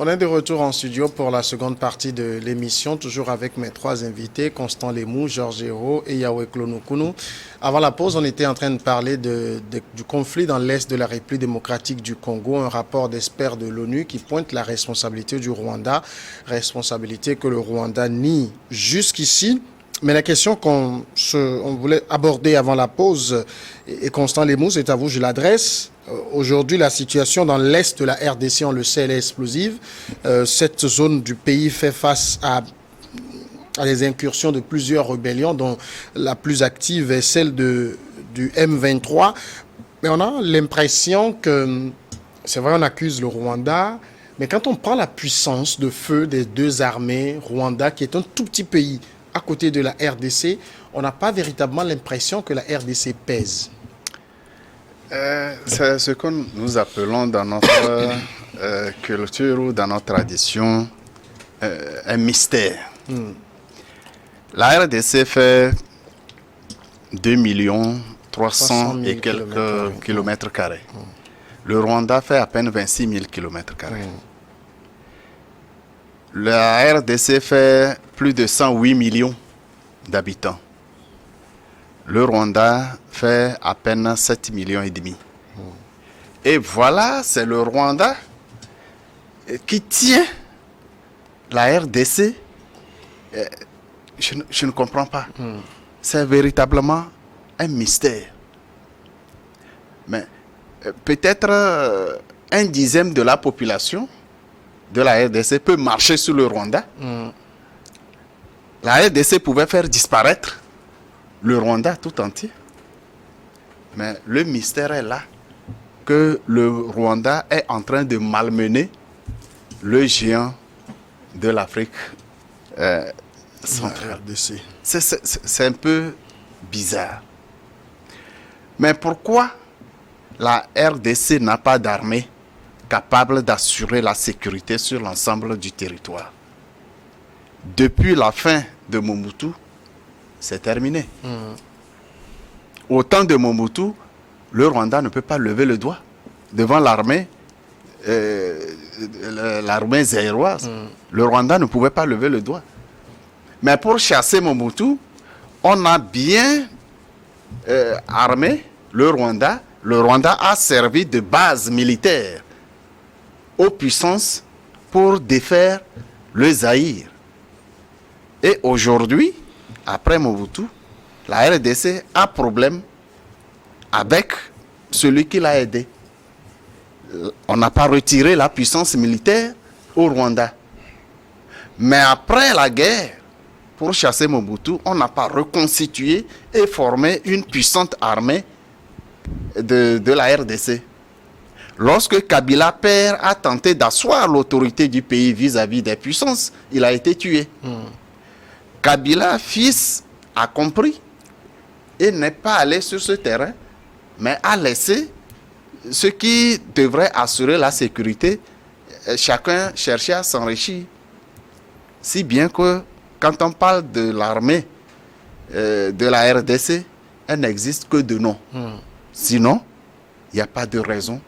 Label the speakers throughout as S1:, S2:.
S1: On est de retour en studio pour la seconde partie de l'émission, toujours avec mes trois invités, Constant Lemou, Georges Hérault et Yahweh Klonokounou. Avant la pause, on était en train de parler du conflit dans l'Est de la République démocratique du Congo, un rapport d'experts de l'ONU qui pointe la responsabilité du Rwanda, responsabilité que le Rwanda nie jusqu'ici. Mais la question qu'on voulait aborder avant la pause, et Constant Lemou, c'est à vous, je l'adresse. Aujourd'hui, la situation dans l'Est de la RDC, on le sait, elle est explosive. Cette zone du pays fait face à des incursions de plusieurs rébellions, dont la plus active est celle du M23. Mais on a l'impression que, c'est vrai, on accuse le Rwanda, mais quand on prend la puissance de feu des deux armées, Rwanda, qui est un tout petit pays à côté de la RDC, on n'a pas véritablement l'impression que la RDC pèse.
S2: C'est ce que nous appelons dans notre culture ou dans notre tradition un mystère. La RDC fait 2 300 000 et quelques kilomètres carrés. Le Rwanda fait à peine 26 000 kilomètres carrés. La RDC fait plus de 108 millions d'habitants. Le Rwanda fait à peine 7 millions et demi. Et voilà, c'est le Rwanda qui tient la RDC. Je ne comprends pas. C'est véritablement un mystère. Mais peut-être un dixième de la population de la RDC peut marcher sur le Rwanda. La RDC pouvait faire disparaître le Rwanda tout entier. Mais le mystère est là, que le Rwanda est en train de malmener le géant de l'Afrique centrale. C'est un peu bizarre. Mais pourquoi la RDC n'a pas d'armée capable d'assurer la sécurité sur l'ensemble du territoire? Depuis la fin de Mobutu, c'est terminé. Au temps de Mobutu, le Rwanda ne peut pas lever le doigt devant l'armée zaïroise. Le Rwanda ne pouvait pas lever le doigt. Mais pour chasser Mobutu, on a bien armé le Rwanda. Le Rwanda a servi de base militaire aux puissances pour défaire le Zaïre. Et aujourd'hui, après Mobutu, la RDC a problème avec celui qui l'a aidé. On n'a pas retiré la puissance militaire au Rwanda. Mais après la guerre, pour chasser Mobutu, on n'a pas reconstitué et formé une puissante armée de la RDC. Lorsque Kabila père a tenté d'asseoir l'autorité du pays vis-à-vis des puissances, il a été tué. Kabila, fils, a compris et n'est pas allé sur ce terrain, mais a laissé ce qui devrait assurer la sécurité. Chacun cherchait à s'enrichir. Si bien que quand on parle de l'armée de la RDC, elle n'existe que de nom. Sinon, il n'y a pas de raison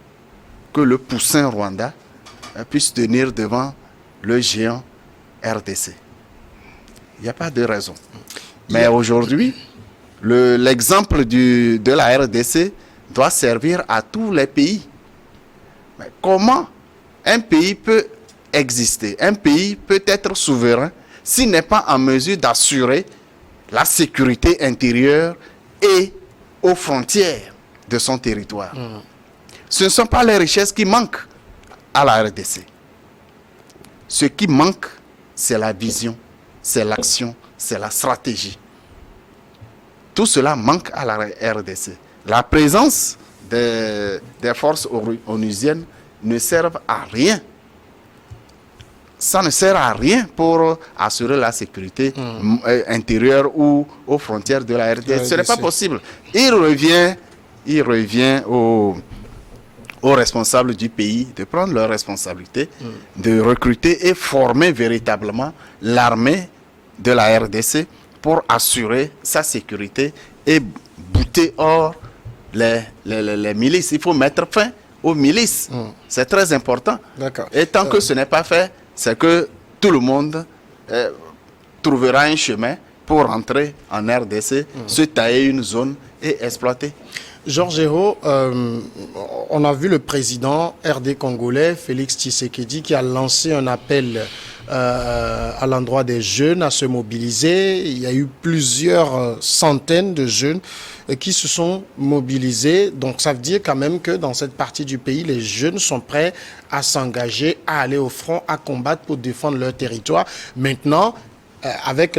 S2: que le poussin Rwanda puisse tenir devant le géant RDC. Il n'y a pas de raison. Mais aujourd'hui, l'exemple de la RDC doit servir à tous les pays. Mais comment un pays peut exister, un pays peut être souverain s'il n'est pas en mesure d'assurer la sécurité intérieure et aux frontières de son territoire? Ce ne sont pas les richesses qui manquent à la RDC. Ce qui manque, c'est la vision, c'est l'action, c'est la stratégie. Tout cela manque à la RDC. La présence des forces onusiennes ne sert à rien. Ça ne sert à rien pour assurer la sécurité intérieure ou aux frontières de la RDC. Ce n'est pas possible. Il revient aux responsables du pays de prendre leurs responsabilités, de recruter et former véritablement l'armée de la RDC pour assurer sa sécurité et bouter hors les milices. Il faut mettre fin aux milices. C'est très important.
S1: D'accord.
S2: Et tant que ce n'est pas fait, c'est que tout le monde trouvera un chemin pour rentrer en RDC, se tailler une zone et exploiter.
S1: Georges Hérault, on a vu le président RD congolais, Félix Tshisekedi, qui a lancé un appel à l'endroit des jeunes à se mobiliser. Il y a eu plusieurs centaines de jeunes qui se sont mobilisés. Donc ça veut dire quand même que dans cette partie du pays, les jeunes sont prêts à s'engager, à aller au front, à combattre pour défendre leur territoire. Maintenant, avec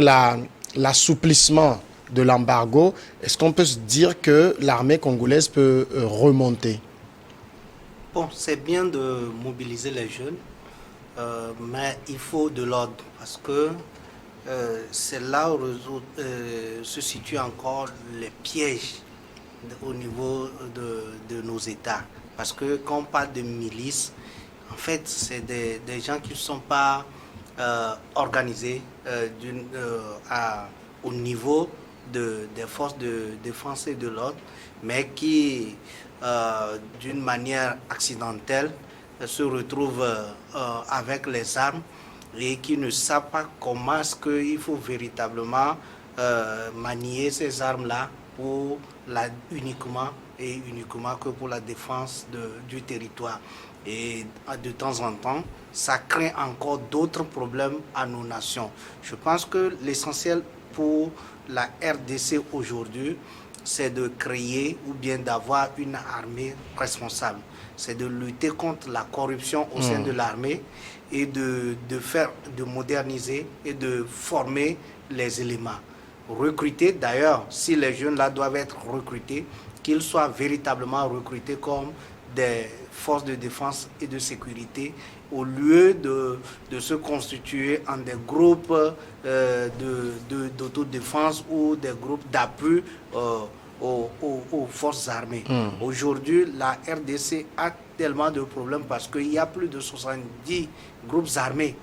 S1: l'assouplissement de l'embargo, est-ce qu'on peut se dire que l'armée congolaise peut remonter?
S3: Bon, c'est bien de mobiliser les jeunes, mais il faut de l'ordre parce que c'est là où se situent encore les pièges au niveau de nos États. Parce que quand on parle de milices, en fait, c'est des gens qui ne sont pas organisés au niveau des forces de défense et de l'ordre, mais qui, d'une manière accidentelle, se retrouvent avec les armes et qui ne savent pas comment est-ce qu'il faut véritablement manier ces armes-là uniquement que pour la défense du territoire. Et de temps en temps, ça crée encore d'autres problèmes à nos nations. Je pense que l'essentiel pour la RDC aujourd'hui, c'est de créer ou bien d'avoir une armée responsable. C'est de lutter contre la corruption au sein de l'armée et de moderniser et de former les éléments. Recruter, d'ailleurs, si les jeunes là doivent être recrutés, qu'ils soient véritablement recrutés comme des forces de défense et de sécurité au lieu de se constituer en des groupes d'autodéfense ou des groupes d'appui aux forces armées. Aujourd'hui, la RDC a tellement de problèmes parce qu'il y a plus de 70 groupes armés.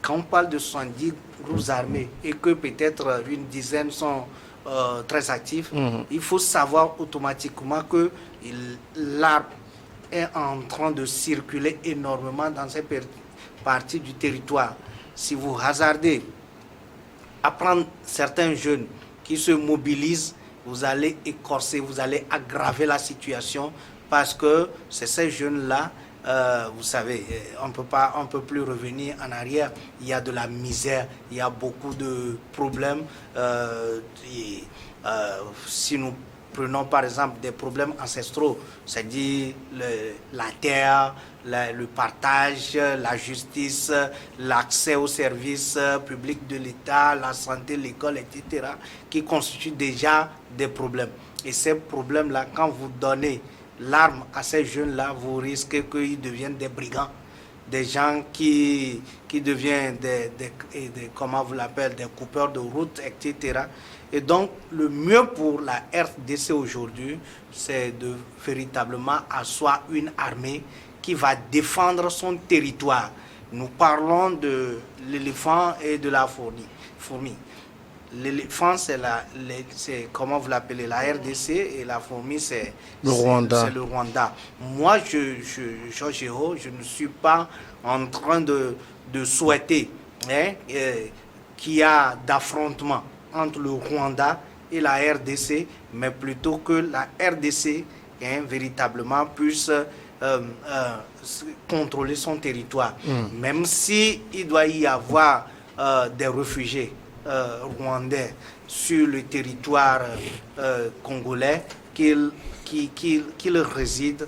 S3: Quand on parle de 70 groupes armés et que peut-être une dizaine sont très actifs, il faut savoir automatiquement que l'arme est en train de circuler énormément dans ces parties du territoire. Si vous hasardez à prendre certains jeunes qui se mobilisent, vous allez écorcer, vous allez aggraver la situation parce que c'est ces jeunes-là, vous savez, on ne peut plus revenir en arrière. Il y a de la misère, il y a beaucoup de problèmes. Si nous prenons par exemple des problèmes ancestraux, c'est-à-dire la terre, le partage, la justice, l'accès aux services publics de l'État, la santé, l'école, etc., qui constituent déjà des problèmes. Et ces problèmes-là, quand vous donnez l'arme à ces jeunes-là, vous risquez qu'ils deviennent des brigands, des gens qui deviennent comment vous l'appelez, des coupeurs de route, etc. Et donc, le mieux pour la RDC aujourd'hui, c'est de véritablement asseoir une armée qui va défendre son territoire. Nous parlons de l'éléphant et de la fourmi. L'éléphant, c'est comment vous l'appelez, la RDC, et la fourmi, c'est
S1: le Rwanda.
S3: C'est le Rwanda. Moi, Georges Hérault, je ne suis pas en train de souhaiter qu'il y a d'affrontement entre le Rwanda et la RDC, mais plutôt que la RDC véritablement puisse contrôler son territoire. Même si il doit y avoir des réfugiés rwandais sur le territoire congolais, qu'ils résident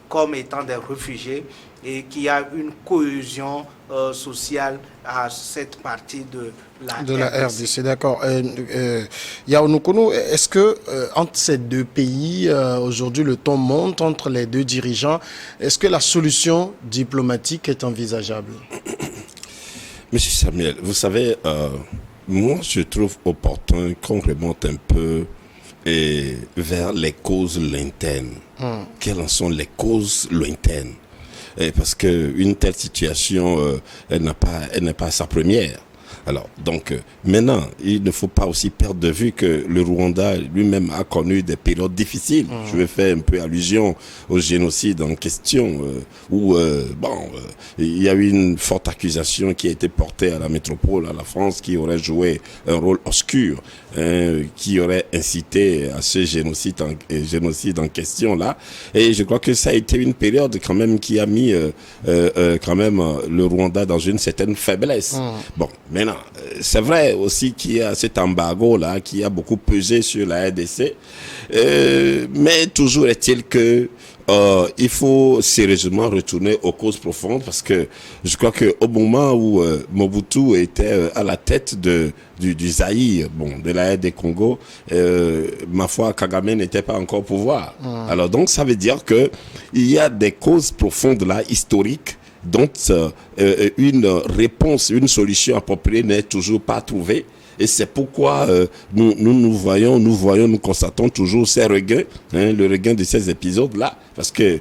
S3: comme étant des réfugiés et qu'il y a une cohésion sociale à cette partie de la
S1: RDC. D'accord. Yaounoukoulou, est-ce que entre ces deux pays, aujourd'hui le ton monte entre les deux dirigeants, est-ce que la solution diplomatique est envisageable?
S4: Monsieur Samuel, vous savez, moi je trouve opportun qu'on remonte un peu vers les causes lointaines. Quelles en sont les causes lointaines? Parce qu'une telle situation, elle n'est pas sa première. Alors, donc, maintenant, il ne faut pas aussi perdre de vue que le Rwanda lui-même a connu des périodes difficiles. Je vais faire un peu allusion au génocide en question, où, il y a eu une forte accusation qui a été portée à la métropole, à la France, qui aurait joué un rôle obscur, qui aurait incité à ce génocide en question-là. Et je crois que ça a été une période quand même qui a mis quand même le Rwanda dans une certaine faiblesse. Bon, maintenant, c'est vrai aussi qu'il y a cet embargo-là qui a beaucoup pesé sur la RDC, mais toujours est-il que il faut sérieusement retourner aux causes profondes, parce que je crois qu'au moment où Mobutu était à la tête du Zaïre, de la RD Congo, ma foi, Kagame n'était pas encore au pouvoir. Alors donc, ça veut dire que il y a des causes profondes là, historiques, dont une réponse, une solution appropriée n'est toujours pas trouvée. Et c'est pourquoi nous constatons toujours ces regains, le regain de ces épisodes-là, parce que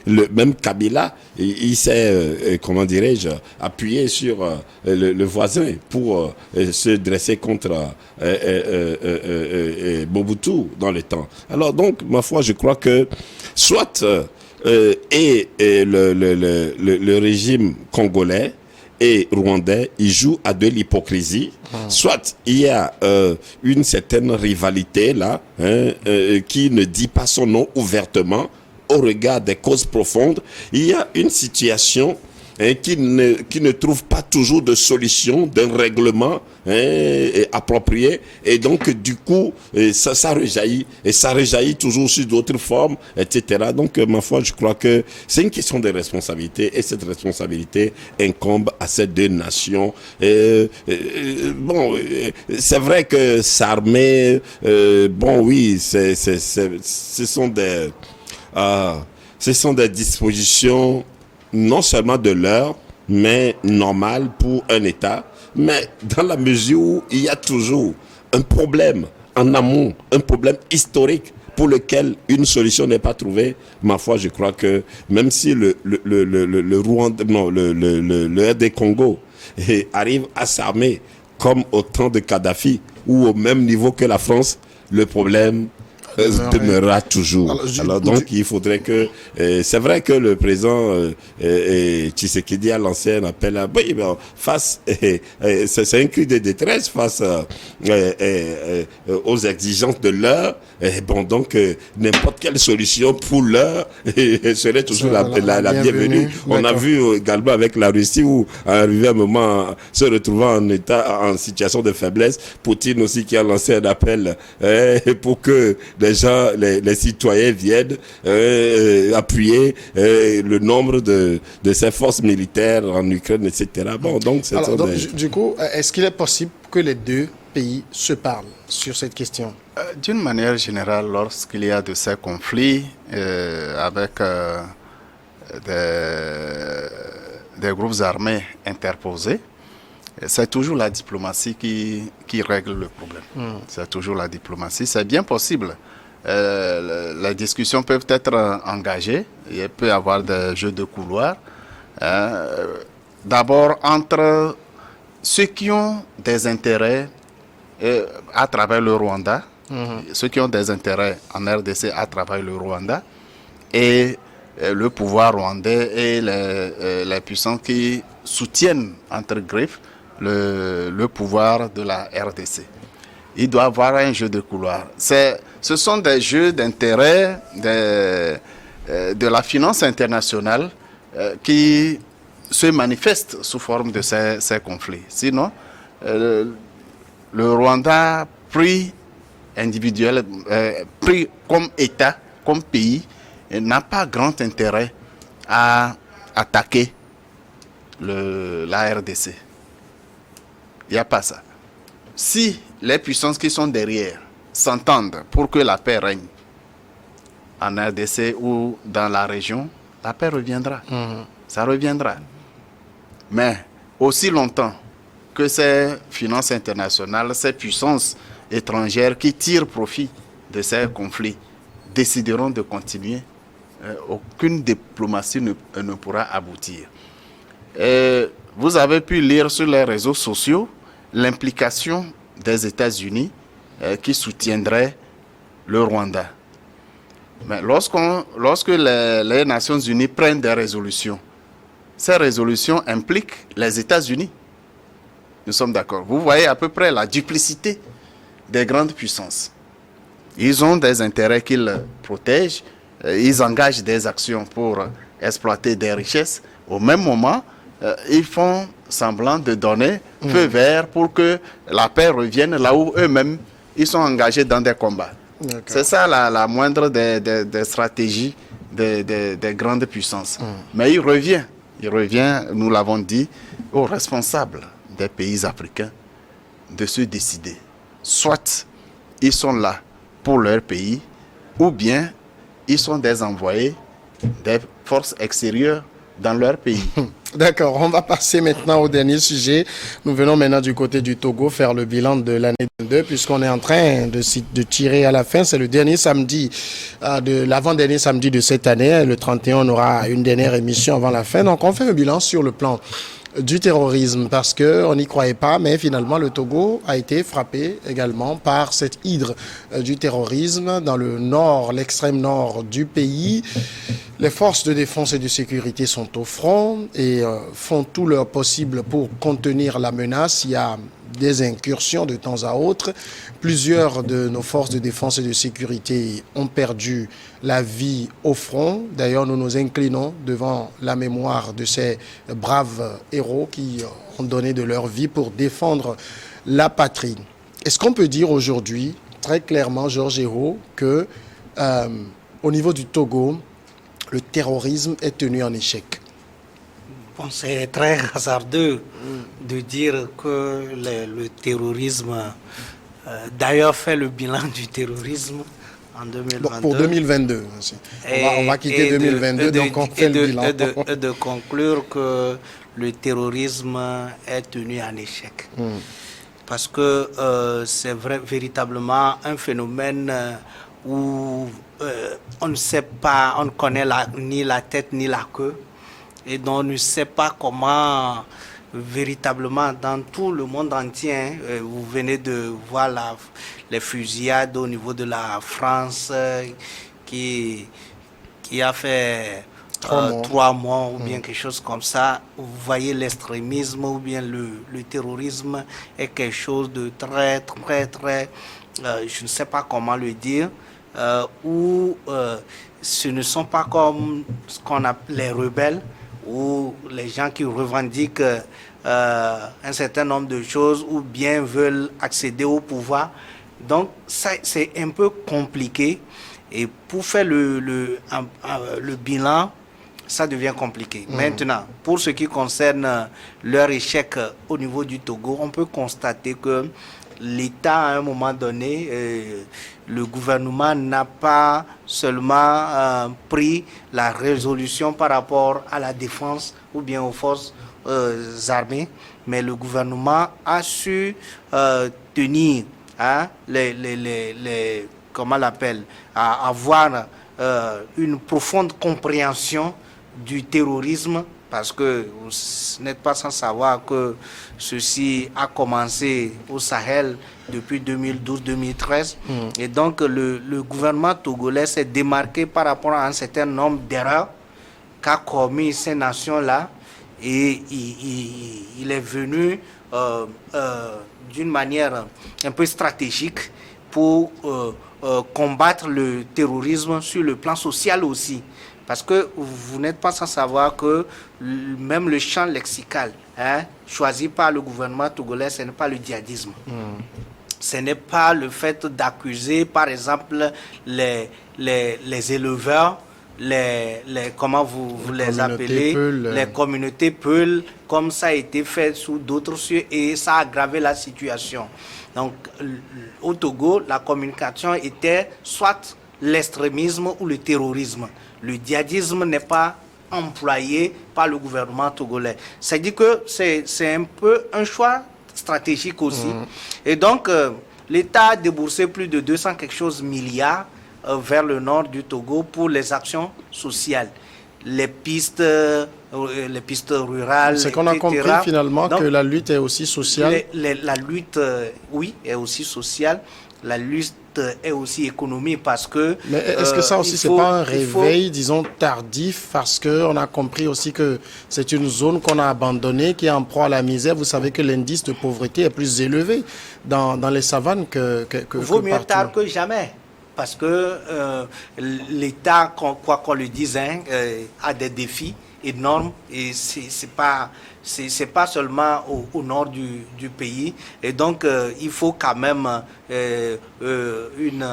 S4: le même Kabila, il s'est, comment dirais-je, appuyé sur le voisin pour se dresser contre Mobutu dans le temps. Alors donc, ma foi, je crois que soit le régime congolais et rwandais, ils jouent à de l'hypocrisie. Soit il y a une certaine rivalité là, qui ne dit pas son nom ouvertement au regard des causes profondes. Il y a une situation qui ne trouve pas toujours de solution, d'un règlement approprié, et donc du coup ça rejaillit, et ça rejaillit toujours sur d'autres formes, etc. Donc ma foi, je crois que c'est une question de responsabilité, et cette responsabilité incombe à ces deux nations. C'est vrai que s'armer, oui, ce sont des dispositions non seulement de l'heure, mais normales pour un État. Mais dans la mesure où il y a toujours un problème en amont, un problème historique pour lequel une solution n'est pas trouvée, ma foi, je crois que même si le Rwanda, le RD Congo arrive à s'armer comme au temps de Kadhafi ou au même niveau que la France, le problème demeurera toujours. Alors donc il faudrait que c'est vrai que le président Tshisekedi a lancé un appel à face c'est un cri de détresse face aux exigences de l'heure, donc n'importe quelle solution pour l'heure serait toujours la bienvenue. On a vu également avec la Russie où arrivé un moment se retrouvant en situation de faiblesse, Poutine aussi qui a lancé un appel pour que les gens, les citoyens viennent appuyer le nombre de ces forces militaires en Ukraine, etc.
S1: Du coup, est-ce qu'il est possible que les deux pays se parlent sur cette question?
S2: D'une manière générale, lorsqu'il y a de ces conflits avec des groupes armés interposés, c'est toujours la diplomatie qui règle le problème. C'est toujours la diplomatie. C'est bien possible. Les discussions peuvent être engagées. Il peut y avoir des jeux de couloir. D'abord, entre ceux qui ont des intérêts à travers le Rwanda, ceux qui ont des intérêts en RDC à travers le Rwanda, et le pouvoir rwandais et les puissances qui soutiennent, entre griffes, le pouvoir de la RDC. Il doit y avoir un jeu de couloir. Ce sont des jeux d'intérêt de la finance internationale qui se manifestent sous forme de ces conflits. Sinon, le Rwanda, pris individuel, pris comme État, comme pays, n'a pas grand intérêt à attaquer la RDC. Il n'y a pas ça. Si les puissances qui sont derrière s'entendent pour que la paix règne en RDC ou dans la région, la paix reviendra. Ça reviendra. Mais aussi longtemps que ces finances internationales, ces puissances étrangères qui tirent profit de ces conflits décideront de continuer, aucune diplomatie ne pourra aboutir. Vous avez pu lire sur les réseaux sociaux l'implication des États-Unis qui soutiendraient le Rwanda. Mais lorsque les Nations Unies prennent des résolutions, ces résolutions impliquent les États-Unis. Nous sommes d'accord. Vous voyez à peu près la duplicité des grandes puissances. Ils ont des intérêts qu'ils protègent, ils engagent des actions pour exploiter des richesses. Au même moment, ils font semblant de donner feu vert pour que la paix revienne là où eux-mêmes ils sont engagés dans des combats. C'est ça la moindre des stratégies des grandes puissances. Mais il revient, nous l'avons dit, aux responsables des pays africains de se décider. Soit ils sont là pour leur pays, ou bien ils sont des envoyés des forces extérieures dans leur pays.
S1: D'accord, on va passer maintenant au dernier sujet. Nous venons maintenant du côté du Togo faire le bilan de l'année 2022 puisqu'on est en train de tirer à la fin. C'est le dernier samedi, l'avant-dernier samedi de cette année. Le 31, on aura une dernière émission avant la fin. Donc on fait un bilan sur le plan du terrorisme parce qu'on n'y croyait pas, mais finalement le Togo a été frappé également par cette hydre du terrorisme dans le nord, l'extrême nord du pays. Les forces de défense et de sécurité sont au front et font tout leur possible pour contenir la menace. Il y a des incursions de temps à autre. Plusieurs de nos forces de défense et de sécurité ont perdu la vie au front. D'ailleurs, nous nous inclinons devant la mémoire de ces braves héros qui ont donné de leur vie pour défendre la patrie. Est-ce qu'on peut dire aujourd'hui, très clairement, Georges Hérault, que au niveau du Togo, le terrorisme est tenu en échec?
S3: Bon, c'est très hasardeux de dire que le terrorisme, d'ailleurs fait le bilan du terrorisme en 2022.
S1: Bon, pour 2022, on va quitter 2022, donc on fait le bilan.
S3: Et de conclure que le terrorisme est tenu en échec. Parce que c'est véritablement un phénomène où on ne sait pas, on ne connaît ni la tête ni la queue, et dont on ne sait pas comment véritablement dans tout le monde entier, vous venez de voir les fusillades au niveau de la France qui a fait 3 mois ou bien quelque chose comme ça. Vous voyez, l'extrémisme ou bien le terrorisme est quelque chose de très, très, très, je ne sais pas comment le dire, où ce ne sont pas comme ce qu'on appelle les rebelles ou les gens qui revendiquent un certain nombre de choses ou bien veulent accéder au pouvoir. Donc ça, c'est un peu compliqué, et pour faire le bilan, ça devient compliqué. Maintenant, pour ce qui concerne leur échec au niveau du Togo, on peut constater que l'État, à un moment donné, le gouvernement n'a pas seulement pris la résolution par rapport à la défense ou bien aux forces armées, mais le gouvernement a su tenir comment on l'appelle, à avoir une profonde compréhension du terrorisme, parce que vous n'êtes pas sans savoir que ceci a commencé au Sahel depuis 2012-2013. Et donc le gouvernement togolais s'est démarqué par rapport à un certain nombre d'erreurs qu'a commis ces nations-là, et il est venu d'une manière un peu stratégique pour combattre le terrorisme sur le plan social aussi. Parce que vous n'êtes pas sans savoir que même le champ lexical choisi par le gouvernement togolais, ce n'est pas le djihadisme. Ce n'est pas le fait d'accuser, par exemple, les éleveurs, comment vous les appelez, les communautés Peuls, comme ça a été fait sous d'autres cieux, et ça a aggravé la situation. Donc, au Togo, la communication était soit l'extrémisme ou le terrorisme. Le djihadisme n'est pas employé par le gouvernement togolais. C'est-à-dire que c'est un peu un choix stratégique aussi. Et donc, l'État a déboursé plus de 200 quelque chose milliards vers le nord du Togo pour les actions sociales. les pistes rurales.
S1: C'est qu'on a
S3: etc.
S1: compris finalement
S3: Donc,
S1: que la lutte est aussi sociale.
S3: la lutte, oui, est aussi sociale. La lutte est aussi économique parce que...
S1: Mais est-ce que ça aussi, c'est pas un réveil, disons, tardif, parce qu'on a compris aussi que c'est une zone qu'on a abandonnée, qui est en proie à la misère. Vous savez que l'indice de pauvreté est plus élevé dans les savanes que
S3: vaut mieux
S1: partout.
S3: tard que jamais. Parce que l'État, quoi qu'on le dise, a des défis énormes et c'est pas seulement au nord du pays. Et donc, il faut quand même une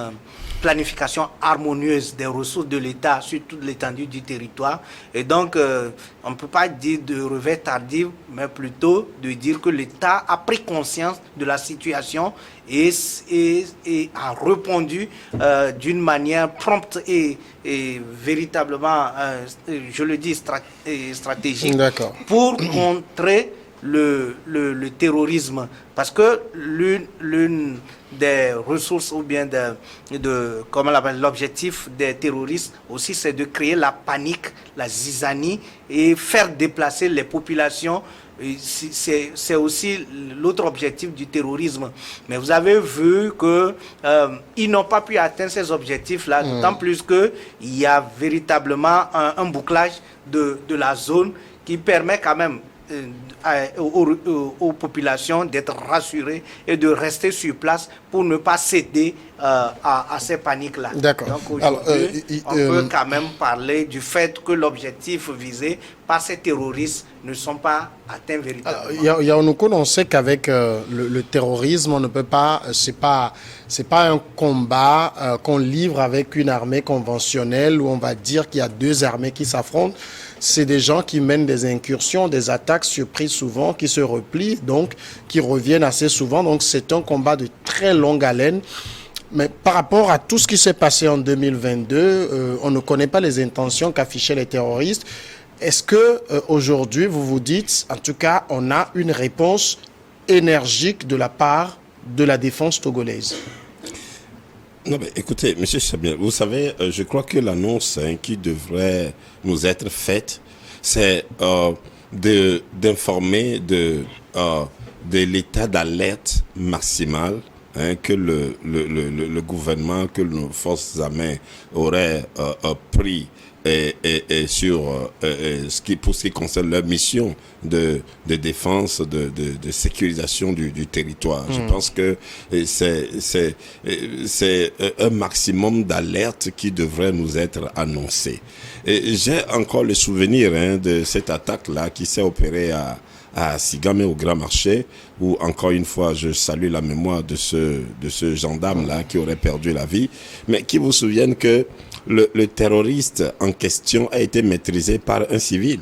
S3: planification harmonieuse des ressources de l'État sur toute l'étendue du territoire. Et donc, on ne peut pas dire de revers tardif, mais plutôt de dire que l'État a pris conscience de la situation et a répondu d'une manière prompte et véritablement, je le dis, stratégique pour contrer le terrorisme. Parce que l'une des ressources ou bien comment on appelle, l'objectif des terroristes aussi, c'est de créer la panique, la zizanie et faire déplacer les populations. C'est aussi l'autre objectif du terrorisme. Mais vous avez vu qu'ils n'ont pas pu atteindre ces objectifs-là, d'autant plus qu'il y a véritablement un bouclage de la zone qui permet quand même aux populations d'être rassurées et de rester sur place pour ne pas céder à ces paniques-là.
S1: D'accord.
S3: Donc aujourd'hui, on peut quand même parler du fait que l'objectif visé par ces terroristes ne sont pas atteints véritablement.
S1: Yaounoukoun, on sait qu'avec le terrorisme, on ne peut pas, c'est pas un combat qu'on livre avec une armée conventionnelle où on va dire qu'il y a deux armées qui s'affrontent. C'est des gens qui mènent des incursions, des attaques surprises souvent, qui se replient, donc qui reviennent assez souvent. Donc c'est un combat de très longue haleine. Mais par rapport à tout ce qui s'est passé en 2022, on ne connaît pas les intentions qu'affichaient les terroristes. Est-ce que aujourd'hui, vous vous dites, en tout cas, on a une réponse énergique de la part de la défense togolaise?
S4: Non, mais écoutez, M. Samuel, vous savez, je crois que l'annonce qui devrait nous être faite, c'est d'informer de l'état d'alerte maximal que le gouvernement, que nos forces armées auraient pris et sur pour ce qui concerne leur mission de défense, de sécurisation du territoire. Je pense que c'est un maximum d'alerte qui devrait nous être annoncé. Et j'ai encore le souvenir de cette attaque-là qui s'est opérée à Sigamé au Grand Marché, où encore une fois je salue la mémoire de ce gendarme-là qui aurait perdu la vie, mais qui vous souviennent que le terroriste en question a été maîtrisé par un civil.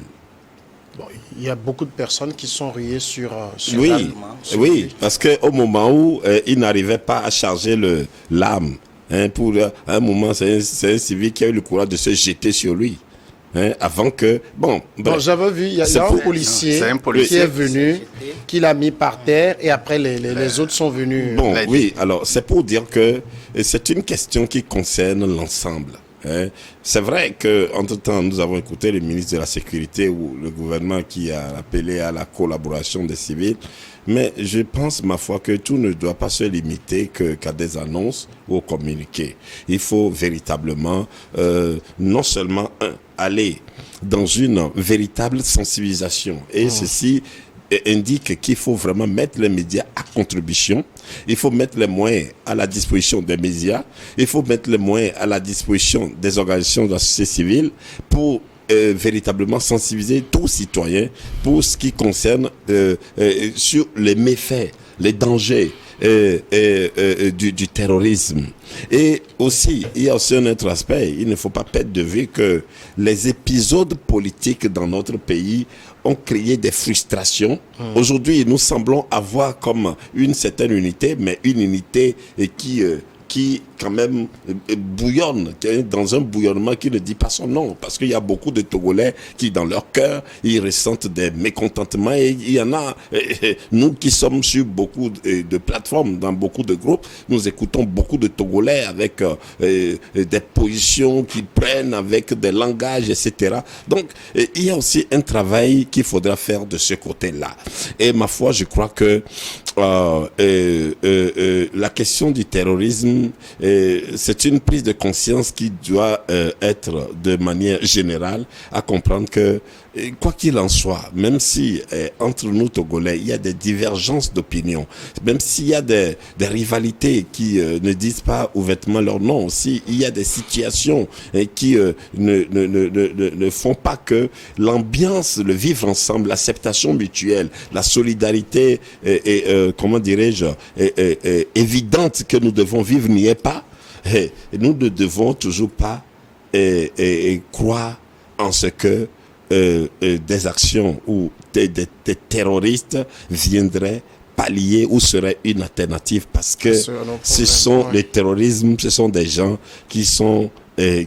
S1: Bon, il y a beaucoup de personnes qui sont riées sur
S4: oui, parce qu'au moment où il n'arrivait pas à charger l'arme, pour un moment, c'est un civil qui a eu le courage de se jeter sur lui. Avant que... Bon,
S1: j'avais vu, il y a un policier qui est venu, qui l'a mis par terre et après les autres sont venus.
S4: Bon, oui, alors c'est pour dire que c'est une question qui concerne l'ensemble. C'est vrai qu'entre-temps, nous avons écouté le ministre de la Sécurité ou le gouvernement qui a appelé à la collaboration des civils. Mais je pense, ma foi, que tout ne doit pas se limiter qu'à des annonces ou aux communiqués. Il faut véritablement, non seulement aller dans une véritable sensibilisation. Et ceci indique qu'il faut vraiment mettre les médias à contribution. Il faut mettre les moyens à la disposition des médias. Il faut mettre les moyens à la disposition des organisations de la société civile pour véritablement sensibiliser tous citoyens pour ce qui concerne sur les méfaits, les dangers du terrorisme. Et aussi, il y a aussi un autre aspect, il ne faut pas perdre de vue que les épisodes politiques dans notre pays ont créé des frustrations. Aujourd'hui, nous semblons avoir comme une certaine unité, mais une unité qui quand même bouillonne, qui est dans un bouillonnement qui ne dit pas son nom, parce qu'il y a beaucoup de Togolais qui, dans leur cœur, ils ressentent des mécontentements, et il y en a, nous qui sommes sur beaucoup de plateformes, dans beaucoup de groupes, nous écoutons beaucoup de Togolais avec des positions qu'ils prennent, avec des langages, etc. Donc, il y a aussi un travail qu'il faudra faire de ce côté-là. Et ma foi, je crois que la question du terrorisme, c'est une prise de conscience qui doit être de manière générale à comprendre que quoi qu'il en soit, même si entre nous Togolais, il y a des divergences d'opinion, même s'il y a des rivalités qui ne disent pas ouvertement leur nom aussi, il y a des situations qui ne font pas que l'ambiance, le vivre ensemble, l'acceptation mutuelle, la solidarité, comment dirais-je, évidente que nous devons vivre n'y est pas. Et nous ne devons toujours pas croire en ce que des actions ou des terroristes viendraient pallier ou seraient une alternative, parce que ce sont les terrorismes, ce sont des gens qui sont ce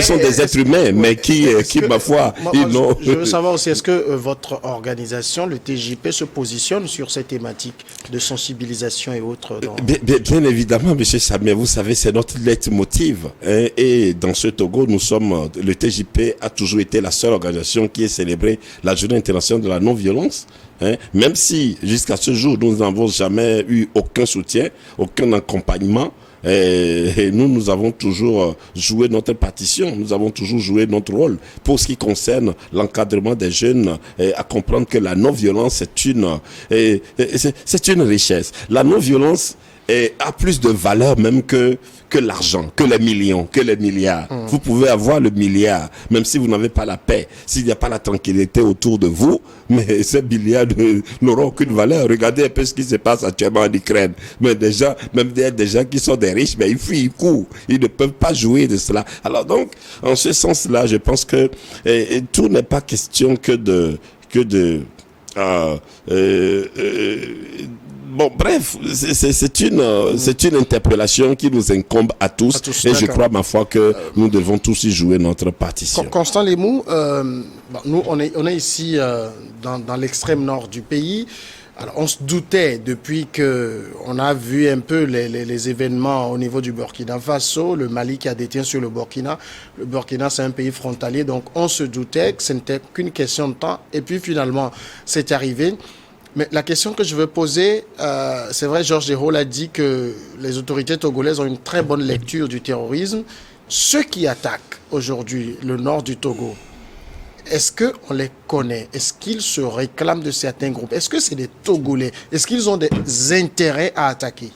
S4: sont des êtres humains, mais qui ma foi,
S1: je veux savoir aussi, est-ce que votre organisation, le TJP, se positionne sur ces thématiques de sensibilisation et autres
S4: bien évidemment, monsieur Samuel, vous savez, c'est notre leitmotiv. Et dans ce Togo, le TJP a toujours été la seule organisation qui ait célébré la Journée internationale de la non-violence. Même si, jusqu'à ce jour, nous n'avons jamais eu aucun soutien, aucun accompagnement. Et nous avons toujours joué notre partition, nous avons toujours joué notre rôle pour ce qui concerne l'encadrement des jeunes, à comprendre que la non-violence c'est une richesse. La non-violence a plus de valeur même que l'argent, que les millions, que les milliards. Vous pouvez avoir le milliard, même si vous n'avez pas la paix, s'il n'y a pas la tranquillité autour de vous, mais ces milliards n'auront aucune valeur. Regardez un peu ce qui se passe actuellement en Ukraine. Mais déjà, même des gens qui sont des riches, mais ils fuient, ils courent. Ils ne peuvent pas jouer de cela. Alors donc, en ce sens-là, je pense que tout n'est pas question que de bon, bref, c'est une interpellation qui nous incombe à tous, et je crois, ma foi, que nous devons tous y jouer notre partition.
S1: Constant Lemou, nous, on est ici dans l'extrême nord du pays. Alors, on se doutait depuis qu'on a vu un peu les événements au niveau du Burkina Faso, le Mali qui a détient sur le Burkina. Le Burkina, c'est un pays frontalier, donc on se doutait que ce n'était qu'une question de temps. Et puis finalement, c'est arrivé. Mais la question que je veux poser, c'est vrai, Georges Hérault l'a dit, que les autorités togolaises ont une très bonne lecture du terrorisme. Ceux qui attaquent aujourd'hui le nord du Togo, est-ce qu'on les connaît? Est-ce qu'ils se réclament de certains groupes? Est-ce que c'est des Togolais? Est-ce qu'ils ont des intérêts à attaquer?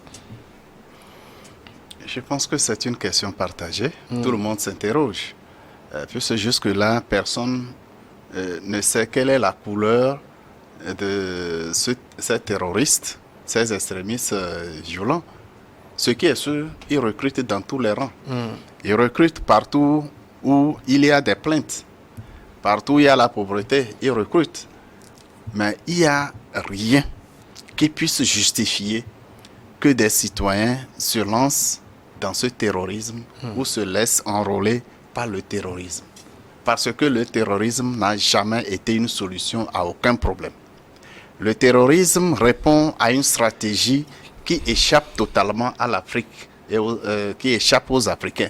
S2: Je pense que c'est une question partagée. Tout le monde s'interroge. Puisque jusque-là, personne ne sait quelle est la couleur de ces terroristes, ces extrémistes violents. Ce qui est sûr, ils recrutent dans tous les rangs. Ils recrutent partout où il y a des plaintes. Partout où il y a la pauvreté, ils recrutent. Mais il n'y a rien qui puisse justifier que des citoyens se lancent dans ce terrorisme ou se laissent enrôler par le terrorisme. Parce que le terrorisme n'a jamais été une solution à aucun problème. Le terrorisme répond à une stratégie qui échappe totalement à l'Afrique et qui échappe aux Africains.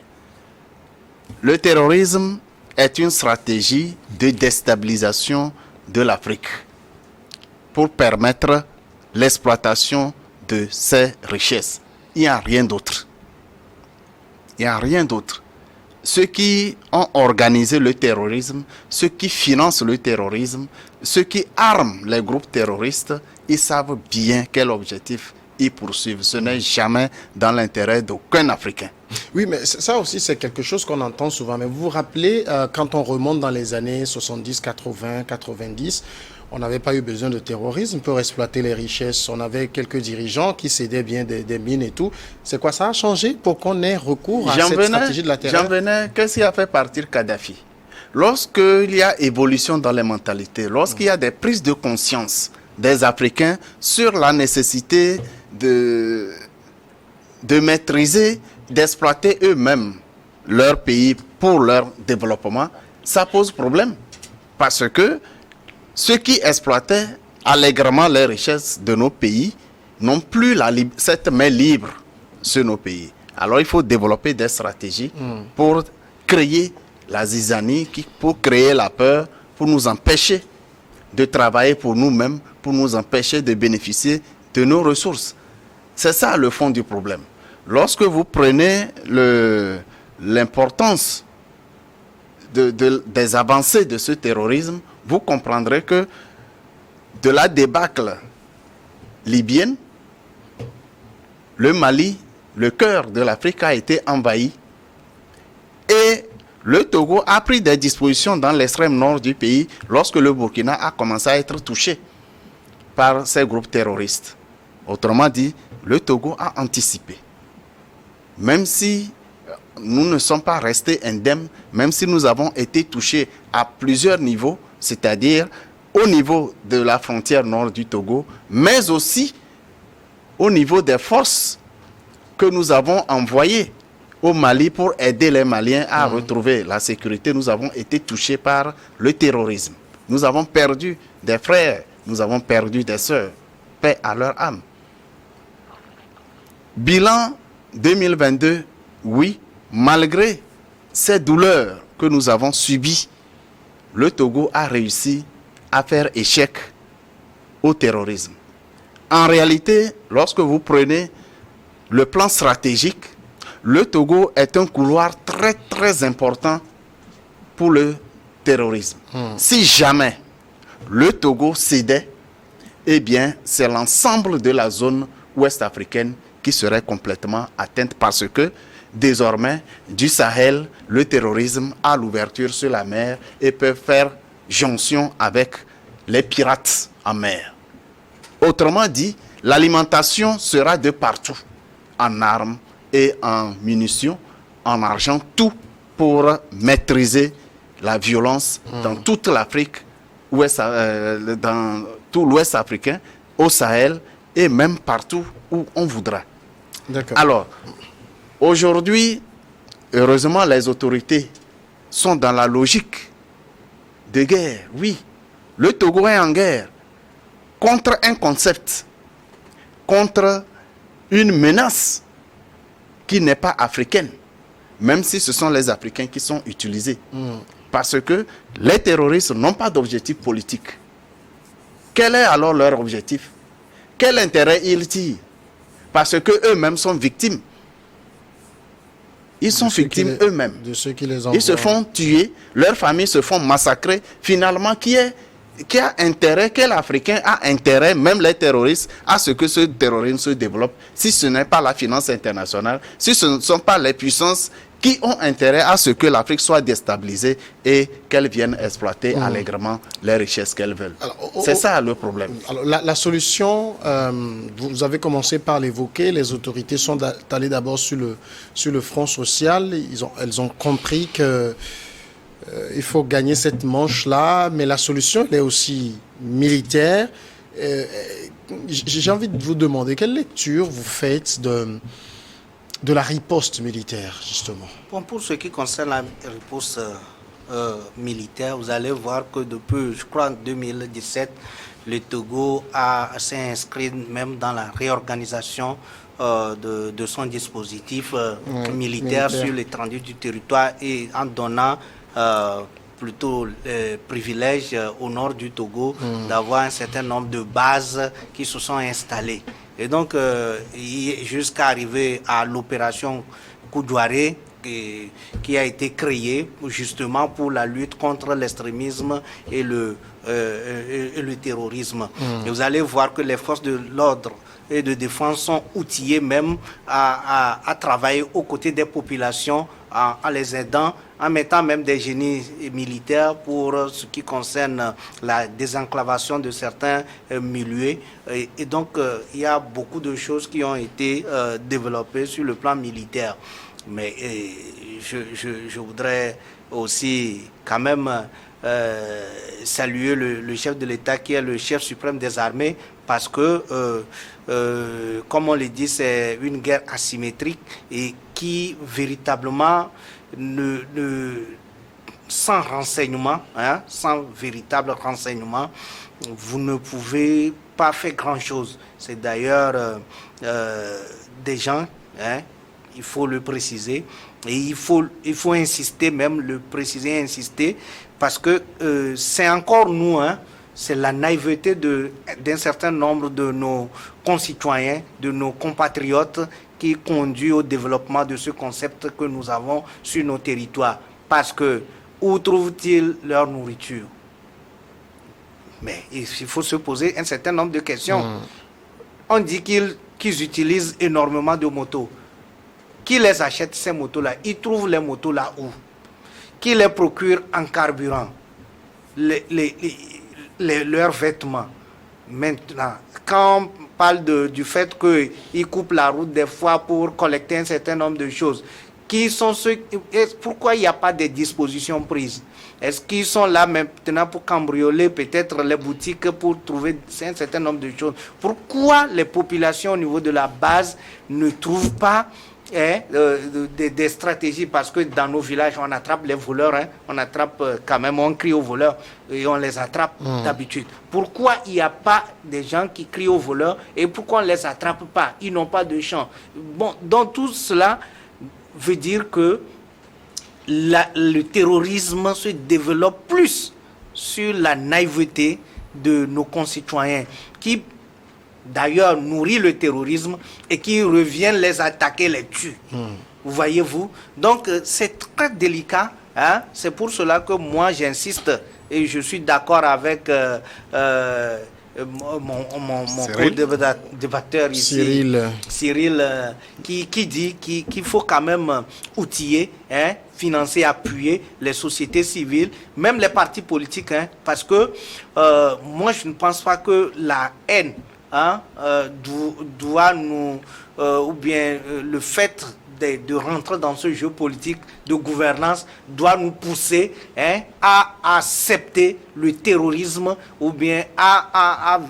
S2: Le terrorisme est une stratégie de déstabilisation de l'Afrique pour permettre l'exploitation de ses richesses. Il n'y a rien d'autre. Il n'y a rien d'autre. Ceux qui ont organisé le terrorisme, ceux qui financent le terrorisme, ceux qui arment les groupes terroristes, ils savent bien quel objectif ils poursuivent. Ce n'est jamais dans l'intérêt d'aucun Africain.
S1: Oui, mais ça aussi, c'est quelque chose qu'on entend souvent. Mais vous vous rappelez, quand on remonte dans les années 70, 80, 90, on n'avait pas eu besoin de terrorisme pour exploiter les richesses. On avait quelques dirigeants qui cédaient bien des mines et tout. C'est quoi, ça a changé pour qu'on ait recours à cette stratégie de la terreur?
S2: J'en venais, qu'est-ce qui a fait partir Kadhafi? Lorsqu'il y a évolution dans les mentalités, lorsqu'il y a des prises de conscience des Africains sur la nécessité de maîtriser, d'exploiter eux-mêmes leur pays pour leur développement, ça pose problème. Parce que ceux qui exploitaient allègrement les richesses de nos pays n'ont plus cette main libre sur nos pays. Alors il faut développer des stratégies pour créer la zizanie, pour créer la peur, pour nous empêcher de travailler pour nous-mêmes, pour nous empêcher de bénéficier de nos ressources. C'est ça le fond du problème. Lorsque vous prenez l'importance des avancées de ce terrorisme, vous comprendrez que de la débâcle libyenne, le Mali, le cœur de l'Afrique, a été envahi et le Togo a pris des dispositions dans l'extrême nord du pays lorsque le Burkina a commencé à être touché par ces groupes terroristes. Autrement dit, le Togo a anticipé. Même si nous ne sommes pas restés indemnes, même si nous avons été touchés à plusieurs niveaux, c'est-à-dire au niveau de la frontière nord du Togo, mais aussi au niveau des forces que nous avons envoyées au Mali pour aider les Maliens à retrouver la sécurité. Nous avons été touchés par le terrorisme. Nous avons perdu des frères, nous avons perdu des sœurs. Paix à leur âme. Bilan 2022, oui, malgré ces douleurs que nous avons subies, le Togo a réussi à faire échec au terrorisme. En réalité, lorsque vous prenez le plan stratégique, le Togo est un couloir très très important pour le terrorisme. Si jamais le Togo cédait, eh bien, c'est l'ensemble de la zone ouest africaine qui serait complètement atteinte parce que désormais, du Sahel, le terrorisme a l'ouverture sur la mer et peut faire jonction avec les pirates en mer. Autrement dit, l'alimentation sera de partout, en armes et en munitions, en argent, tout pour maîtriser la violence dans toute l'Afrique, dans tout l'Ouest africain, au Sahel et même partout où on voudra. Alors, aujourd'hui, heureusement, les autorités sont dans la logique de guerre. Oui, le Togo est en guerre contre un concept, contre une menace qui n'est pas africaine, même si ce sont les Africains qui sont utilisés. Parce que les terroristes n'ont pas d'objectif politique. Quel est alors leur objectif? Quel intérêt ils tirent? Parce qu'eux-mêmes sont victimes. Ils sont victimes eux-mêmes. Ils se font tuer, leurs familles se font massacrer. Finalement, qui a intérêt, quel Africain a intérêt, même les terroristes, à ce que ce terrorisme se développe, si ce n'est pas la finance internationale, si ce ne sont pas les puissances qui ont intérêt à ce que l'Afrique soit déstabilisée et qu'elles viennent exploiter allègrement les richesses qu'elles veulent. C'est ça le problème.
S1: Alors, la solution, vous avez commencé par l'évoquer, les autorités sont allées d'abord sur le front social, elles ont compris que il faut gagner cette manche-là, mais la solution elle est aussi militaire. J'ai envie de vous demander, quelle lecture vous faites de la riposte militaire, justement?
S3: Bon, pour ce qui concerne la riposte militaire, vous allez voir que depuis, je crois, en 2017, le Togo s'est inscrit même dans la réorganisation de son dispositif militaire sur l'étendue du territoire et en donnant plutôt le privilège au nord du Togo d'avoir un certain nombre de bases qui se sont installées. Et donc, jusqu'à arriver à l'opération Koudouaré, qui a été créée justement pour la lutte contre l'extrémisme et le terrorisme. Et vous allez voir que les forces de l'ordre et de défense sont outillées même à travailler aux côtés des populations, en les aidant, en mettant même des génies militaires pour ce qui concerne la désenclavation de certains milieux. Et donc, il y a beaucoup de choses qui ont été développées sur le plan militaire. Mais je voudrais aussi quand même saluer le chef de l'État qui est le chef suprême des armées parce que, comme on le dit, c'est une guerre asymétrique et qui véritablement sans renseignement, sans véritable renseignement, vous ne pouvez pas faire grand-chose. C'est d'ailleurs des gens, il faut le préciser, et il faut insister, même le préciser, insister, parce que c'est encore nous, c'est la naïveté d'un certain nombre de nos concitoyens, de nos compatriotes, qui conduit au développement de ce concept que nous avons sur nos territoires. Parce que, où trouvent-ils leur nourriture? Mais il faut se poser un certain nombre de questions. On dit qu'ils utilisent énormément de motos. Qui les achète ces motos-là? Ils trouvent les motos là où? Qui les procure en carburant? Leurs vêtements. Maintenant, quand on parle du fait qu'ils coupent la route des fois pour collecter un certain nombre de choses, qui sont ceux, pourquoi il n'y a pas de dispositions prises? Est-ce qu'ils sont là maintenant pour cambrioler peut-être les boutiques pour trouver un certain nombre de choses? Pourquoi les populations au niveau de la base ne trouvent pas des stratégies? Parce que dans nos villages, on attrape les voleurs, on attrape quand même, on crie aux voleurs et on les attrape d'habitude. Pourquoi il n'y a pas des gens qui crient aux voleurs et pourquoi on ne les attrape pas? Ils n'ont pas de champ. Bon, donc tout cela veut dire que le terrorisme se développe plus sur la naïveté de nos concitoyens qui d'ailleurs nourrit le terrorisme et qui reviennent les attaquer, les tuer. Voyez-vous? Donc c'est très délicat. C'est pour cela que moi j'insiste et je suis d'accord avec mon co-débatteur ici, Cyril, qui dit qu'il faut quand même outiller, financer, appuyer les sociétés civiles, même les partis politiques, parce que moi je ne pense pas que la haine doit nous, ou bien le fait de rentrer dans ce jeu politique de gouvernance doit nous pousser à accepter le terrorisme ou bien à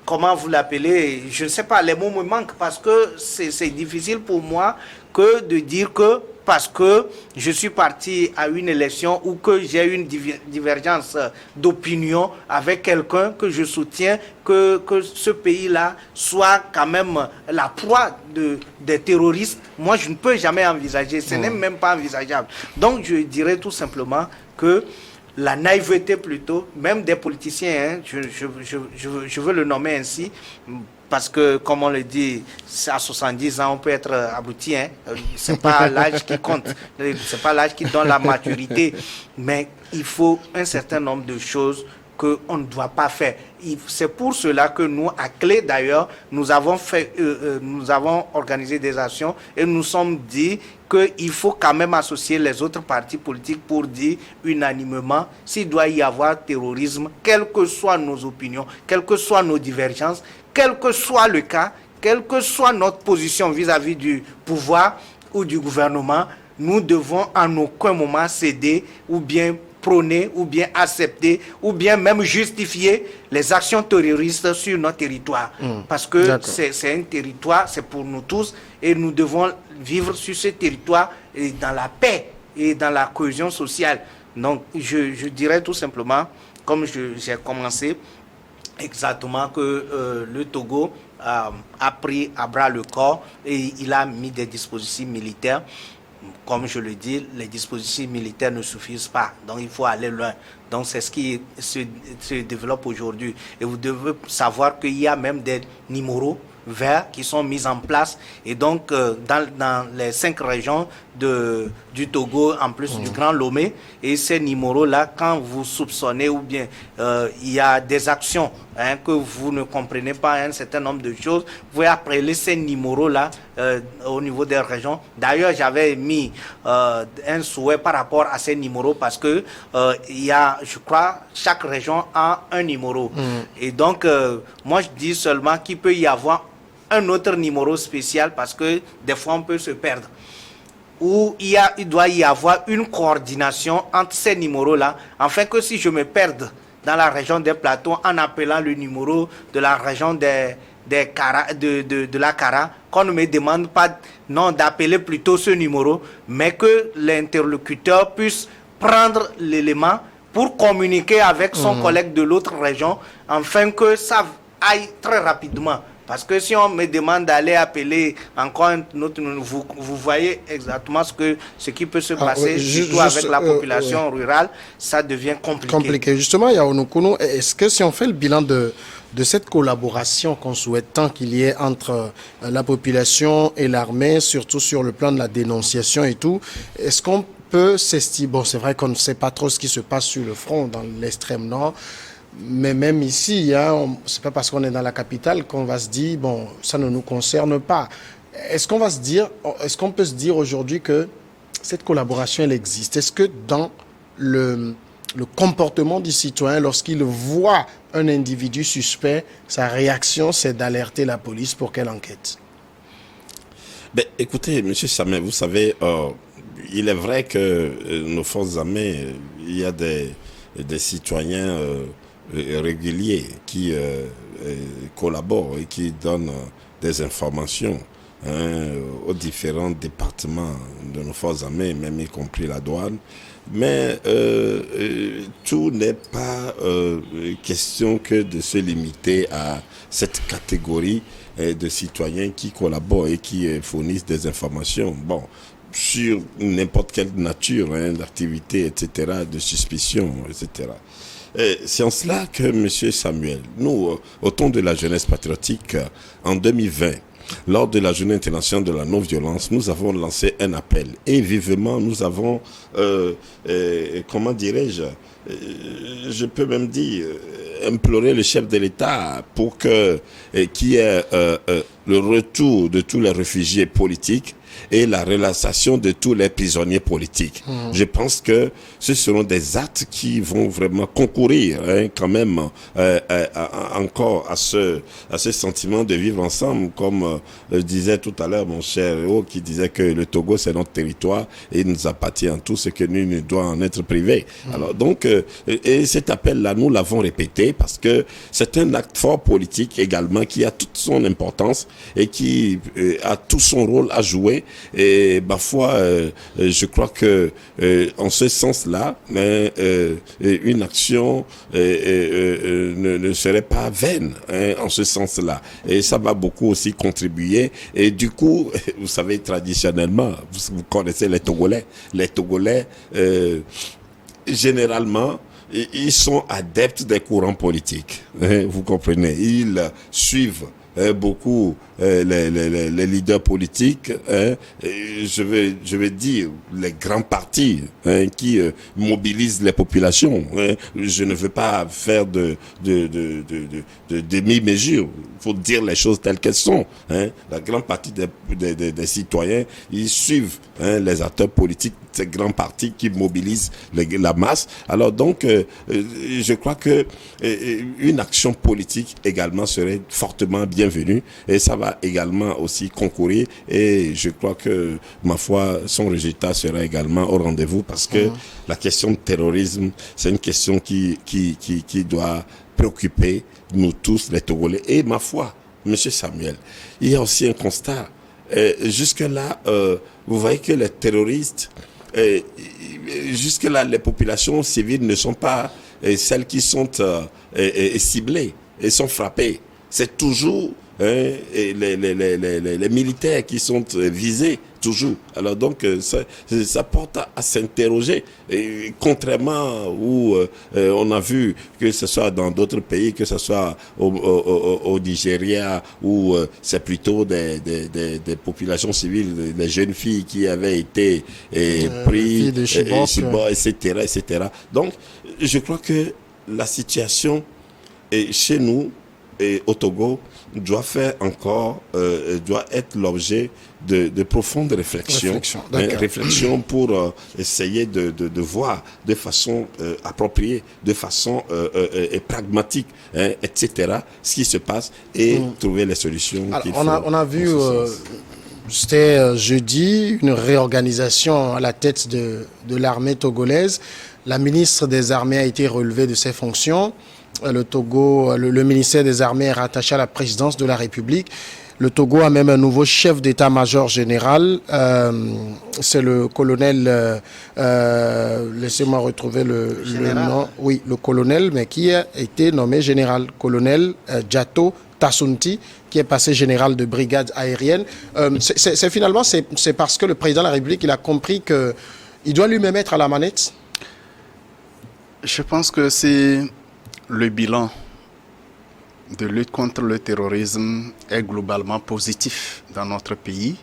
S3: comment vous l'appelez, je ne sais pas, les mots me manquent parce que c'est difficile pour moi que de dire que parce que je suis parti à une élection ou que j'ai une divergence d'opinion avec quelqu'un que je soutiens, que ce pays-là soit quand même la proie des terroristes. Moi, je ne peux jamais envisager, ce n'est même pas envisageable. Donc, je dirais tout simplement que la naïveté plutôt, même des politiciens, je veux le nommer ainsi, parce que, comme on le dit, à 70 ans, on peut être abouti. Ce n'est pas l'âge qui compte, ce n'est pas l'âge qui donne la maturité, mais il faut un certain nombre de choses qu'on ne doit pas faire. C'est pour cela que nous, à Clé d'ailleurs, nous avons organisé des actions et nous sommes dit qu'il faut quand même associer les autres partis politiques pour dire unanimement s'il doit y avoir terrorisme, quelles que soient nos opinions, quelles que soient nos divergences, quel que soit le cas, quelle que soit notre position vis-à-vis du pouvoir ou du gouvernement, nous devons en aucun moment céder ou bien prôner ou bien accepter ou bien même justifier les actions terroristes sur notre territoire. Parce que c'est un territoire, c'est pour nous tous et nous devons vivre sur ce territoire et dans la paix et dans la cohésion sociale. Donc je dirais tout simplement, comme j'ai commencé, exactement que le Togo a pris à bras le corps et il a mis des dispositifs militaires. Comme je le dis, les dispositifs militaires ne suffisent pas. Donc, il faut aller loin. Donc, c'est ce qui se développe aujourd'hui. Et vous devez savoir qu'il y a même des numéros verts qui sont mis en place. Et donc, dans les 5 régions du Togo, en plus du Grand Lomé, et ces numéros-là, quand vous soupçonnez ou bien il y a des actions que vous ne comprenez pas, un certain nombre de choses, vous pouvez appeler ces numéros-là au niveau des régions. D'ailleurs, j'avais mis un souhait par rapport à ces numéros parce que il y a, je crois, chaque région a un numéro. Et donc, moi, je dis seulement qu'il peut y avoir un autre numéro spécial parce que des fois, on peut se perdre. Où il doit y avoir une coordination entre ces numéros-là, afin que si je me perde dans la région des plateaux en appelant le numéro de la région de la Cara, qu'on ne me demande pas non d'appeler plutôt ce numéro, mais que l'interlocuteur puisse prendre l'élément pour communiquer avec son collègue de l'autre région, afin que ça aille très rapidement. Parce que si on me demande d'aller appeler encore un autre, vous voyez exactement ce qui peut se passer, surtout avec la population rurale, ça devient compliqué.
S1: Justement, Yaounoukoulou, est-ce que si on fait le bilan de cette collaboration qu'on souhaite tant qu'il y ait entre la population et l'armée, surtout sur le plan de la dénonciation et tout, est-ce qu'on peut s'estimer, bon c'est vrai qu'on ne sait pas trop ce qui se passe sur le front dans l'extrême nord, mais même ici, c'est pas parce qu'on est dans la capitale qu'on va se dire, bon, ça ne nous concerne pas. Est-ce qu'on peut se dire aujourd'hui que cette collaboration, elle existe? Est-ce que dans le comportement du citoyen, lorsqu'il voit un individu suspect, sa réaction, c'est d'alerter la police pour qu'elle enquête?
S4: Ben, écoutez, M. Samet, vous savez, il est vrai que nos forces armées, il y a des citoyens réguliers qui collaborent et qui donnent des informations aux différents départements de nos forces armées, même y compris la douane. Mais tout n'est pas question que de se limiter à cette catégorie de citoyens qui collaborent et qui fournissent des informations. Bon, sur n'importe quelle nature d'activité, etc., de suspicion, etc. C'est en cela que, M. Samuel, nous, au temps de la jeunesse patriotique, en 2020, lors de la Journée internationale de la non-violence, nous avons lancé un appel. Et vivement, nous avons, comment dirais-je, je peux même dire, implorer le chef de l'État pour qu'il y ait le retour de tous les réfugiés politiques et la relaxation de tous les prisonniers politiques. Je pense que ce seront des actes qui vont vraiment concourir quand même encore à ce sentiment de vivre ensemble, comme disait tout à l'heure mon cher Réo, qui disait que le Togo c'est notre territoire et il nous appartient en tout ce que nous ne doit en être privé. Alors donc, et cet appel-là, nous l'avons répété parce que c'est un acte fort politique également qui a toute son importance et qui a tout son rôle à jouer. Et ma foi, je crois que en ce sens-là, une action ne serait pas vaine en ce sens-là. Et ça va beaucoup aussi contribuer. Et du coup, vous savez, traditionnellement, vous connaissez les Togolais. Les Togolais, généralement, ils sont adeptes des courants politiques. Vous comprenez? Ils suivent beaucoup les leaders politiques, je vais dire les grands partis qui mobilisent les populations. Je ne veux pas faire de demi-mesure. Il faut dire les choses telles qu'elles sont. La grande partie des citoyens, ils suivent les acteurs politiques, ces grands partis qui mobilisent la masse. Alors donc, je crois que une action politique également serait fortement bienvenue et ça va également aussi concourir et je crois que, ma foi, son résultat sera également au rendez-vous parce que la question de terrorisme, c'est une question qui doit préoccuper nous tous, les Togolais. Et ma foi, Monsieur Samuel, il y a aussi un constat. Jusque-là, vous voyez que les terroristes, jusque-là, les populations civiles ne sont pas celles qui sont ciblées et sont frappées. C'est toujours les militaires qui sont visés, toujours. Alors donc, ça porte à s'interroger. Et contrairement où on a vu que ce soit dans d'autres pays, que ce soit au Nigeria, où c'est plutôt des populations civiles, des jeunes filles qui avaient été prises, etc. Donc, je crois que la situation chez nous et au Togo doit faire encore, doit être l'objet de profondes réflexions. Réflexion pour essayer de voir de façon appropriée, de façon pragmatique, etc., ce qui se passe et trouver les solutions.
S1: Alors, on a vu, c'était jeudi, une réorganisation à la tête de l'armée togolaise. La ministre des Armées a été relevée de ses fonctions. Le Togo, le ministère des Armées est rattaché à la présidence de la République. Le Togo a même un nouveau chef d'état-major général. C'est le colonel, laissez-moi retrouver le nom. Oui, le colonel, mais qui a été nommé général. Colonel Djato Tassunti, qui est passé général de brigade aérienne. Finalement, c'est parce que le président de la République, il a compris qu'il doit lui-même être à la manette.
S2: Je pense que c'est le bilan de lutte contre le terrorisme est globalement positif dans notre pays.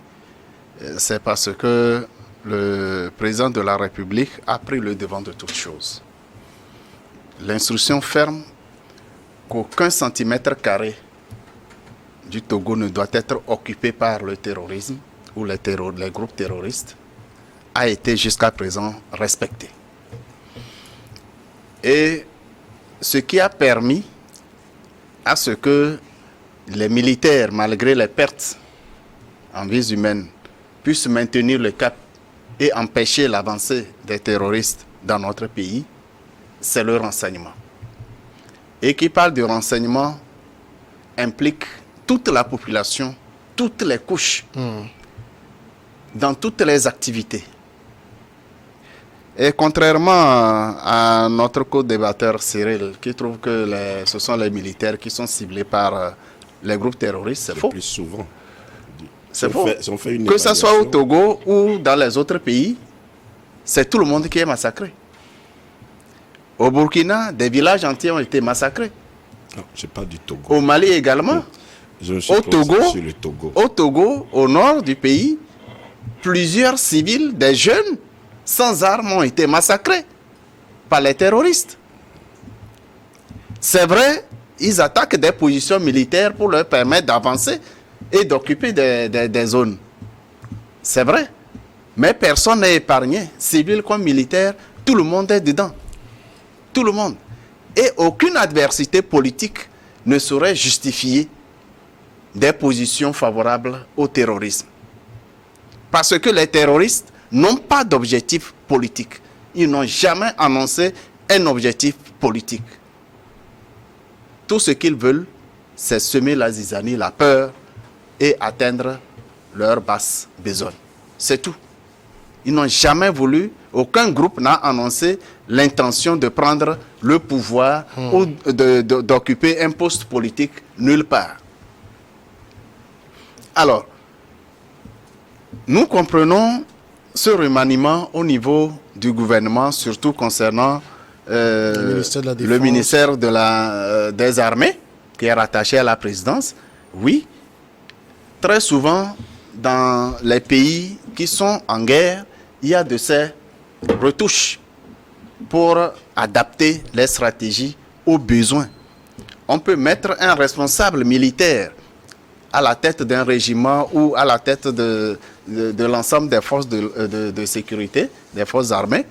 S2: C'est parce que le président de la République a pris le devant de toutes choses. L'instruction ferme qu'aucun centimètre carré du Togo ne doit être occupé par le terrorisme ou les groupes terroristes a été jusqu'à présent respecté. Et ce qui a permis à ce que les militaires, malgré les pertes en vies humaines, puissent maintenir le cap et empêcher l'avancée des terroristes dans notre pays, c'est le renseignement. Et qui parle de renseignement implique toute la population, toutes les couches, dans toutes les activités. Et contrairement à notre co-débatteur Cyril, qui trouve que ce sont les militaires qui sont ciblés par les groupes terroristes, c'est faux.
S4: Plus souvent.
S2: C'est faux. Que ce soit au Togo ou dans les autres pays, c'est tout le monde qui est massacré. Au Burkina, des villages entiers ont été massacrés.
S4: Non, je parle du Togo.
S2: Au Mali également. Au Togo, au nord du pays, plusieurs civils, des jeunes, sans armes ont été massacrés par les terroristes. C'est vrai, ils attaquent des positions militaires pour leur permettre d'avancer et d'occuper des zones. C'est vrai. Mais personne n'est épargné, civil comme militaire, tout le monde est dedans. Tout le monde. Et aucune adversité politique ne saurait justifier des positions favorables au terrorisme. Parce que les terroristes n'ont pas d'objectif politique. Ils n'ont jamais annoncé un objectif politique. Tout ce qu'ils veulent, c'est semer la zizanie, la peur et atteindre leur basse besogne. C'est tout. Ils n'ont jamais voulu, aucun groupe n'a annoncé l'intention de prendre le pouvoir ou d'occuper un poste politique nulle part. Alors, nous comprenons ce remaniement au niveau du gouvernement, surtout concernant le ministère des Armées, qui est rattaché à la présidence. Oui, très souvent, dans les pays qui sont en guerre, il y a de ces retouches pour adapter les stratégies aux besoins. On peut mettre un responsable militaire à la tête d'un régiment ou à la tête de l'ensemble des forces de sécurité, des forces armées.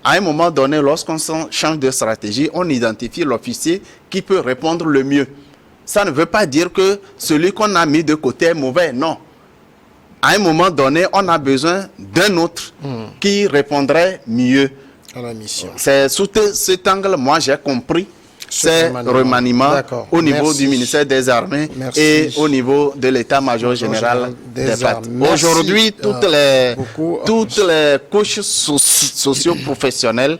S2: À un moment donné, lorsqu'on change de stratégie, on identifie l'officier qui peut répondre le mieux. Ça ne veut pas dire que celui qu'on a mis de côté est mauvais, non. À un moment donné, on a besoin d'un autre qui répondrait mieux
S1: à la mission.
S2: C'est sous cet angle, moi j'ai compris ces remaniements au niveau du ministère des Armées et au niveau de l'état-major général des pattes. Aujourd'hui, toutes les couches socio-professionnelles,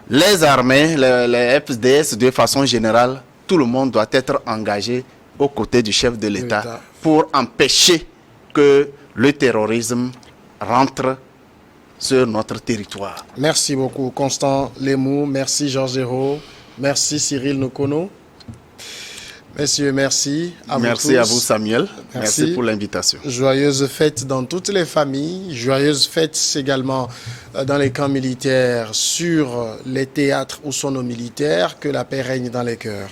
S2: les armées, les FDS de façon générale, tout le monde doit être engagé aux côtés du chef de l'État pour empêcher que le terrorisme rentre sur notre territoire.
S1: Merci beaucoup Constant Lemou, merci Georges Hérault, merci Cyril Nokono. Messieurs, merci à vous tous.
S2: Merci à vous Samuel, merci pour l'invitation.
S1: Joyeuses fêtes dans toutes les familles, joyeuses fêtes également dans les camps militaires, sur les théâtres où sont nos militaires, que la paix règne dans les cœurs.